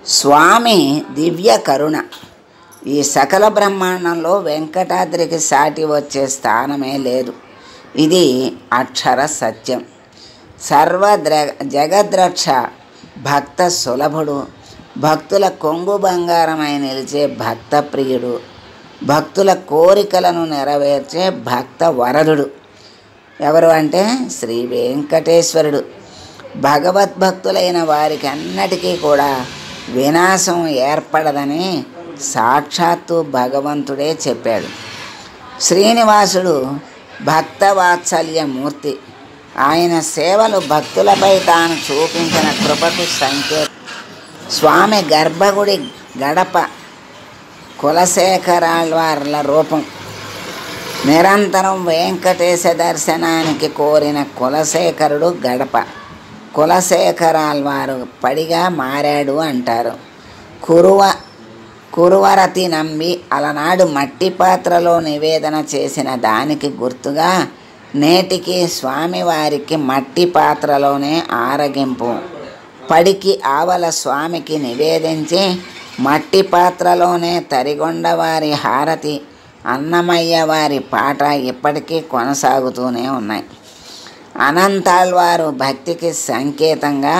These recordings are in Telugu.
స్వామి దివ్య కరుణ. ఈ సకల బ్రహ్మాండంలో వెంకటాద్రికి సాటి వచ్చే స్థానమే లేదు. ఇది అక్షర సత్యం. జగద్రక్ష, భక్త సులభుడు, భక్తుల కొంగు బంగారమై నిలిచే భక్త ప్రియుడు, భక్తుల కోరికలను నెరవేర్చే భక్త వరదుడు. ఎవరు అంటే శ్రీ వెంకటేశ్వరుడు. భగవద్భక్తులైన వారికి అన్నిటికీ కూడా వినాశం ఏర్పడదని సాక్షాత్తు భగవంతుడే చెప్పాడు. శ్రీనివాసుడు భక్తవాత్సల్యమూర్తి. ఆయన సేవలు భక్తులపై తాను చూపించిన కృపకు సంకేతం. స్వామి గర్భగుడి గడప కులశేఖరాళ్వార్ల రూపం. నిరంతరం వెంకటేశ దర్శనానికి కోరిన కులశేఖరుడు గడప. కులశేఖరాళ్వారు పడిగా మారాడు అంటారు. కురువరతి నంబి అలనాడు మట్టి పాత్రలో నివేదన చేసిన దానికి గుర్తుగా నేటికి స్వామివారికి మట్టి పాత్రలోనే ఆరగింపు. పడికి ఆవల స్వామికి నివేదించి మట్టి పాత్రలోనే తరిగొండవారి హారతి, అన్నమయ్య వారి పాట ఇప్పటికీ కొనసాగుతూనే ఉన్నాయి. అనంతాళ్వారు భక్తికి సంకేతంగా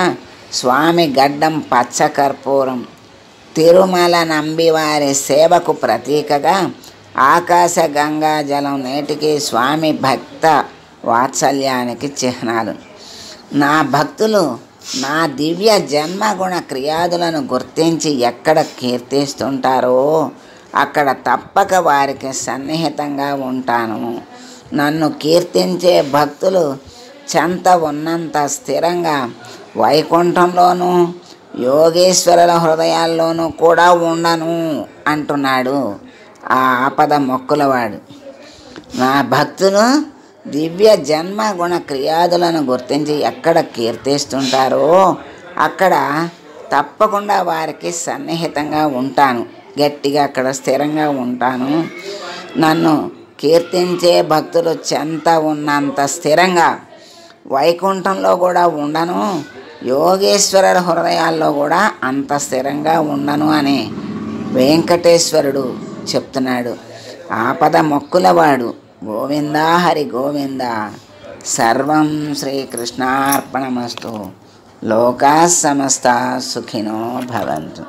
స్వామి గడ్డం పచ్చకర్పూరం, తిరుమల నంబివారి సేవకు ప్రతీకగా ఆకాశ గంగా జలం నేటికి స్వామి భక్త వాత్సల్యానికి చిహ్నాలు. నా భక్తులు నా దివ్య జన్మగుణ క్రియాదులను గుర్తించి ఎక్కడ కీర్తిస్తుంటారో అక్కడ తప్పక వారికి సన్నిహితంగా ఉంటాను. నన్ను కీర్తించే భక్తులు చెంత ఉన్నంత స్థిరంగా వైకుంఠంలోనూ యోగేశ్వరుల హృదయాల్లోనూ కూడా ఉండను అంటున్నాడు ఆ ఆపద మొక్కులవాడు. నా భక్తులు దివ్య జన్మ గుణ క్రియాదులను గుర్తించి ఎక్కడ కీర్తిస్తుంటారో అక్కడ తప్పకుండా వారికి సన్నిహితంగా ఉంటాను, గట్టిగా అక్కడ స్థిరంగా ఉంటాను. నన్ను కీర్తించే భక్తులు చెంత ఉన్నంత స్థిరంగా వైకుంఠంలో కూడా ఉండను, యోగేశ్వరుల హృదయాల్లో కూడా అంత స్థిరంగా ఉండను అని వెంకటేశ్వరుడు చెప్తున్నాడు. ఆపద మొక్కులవాడు. గోవిందా హరి గోవింద. సర్వం శ్రీకృష్ణార్పణమస్తు. లోకా సమస్తా సుఖినో భవంతు.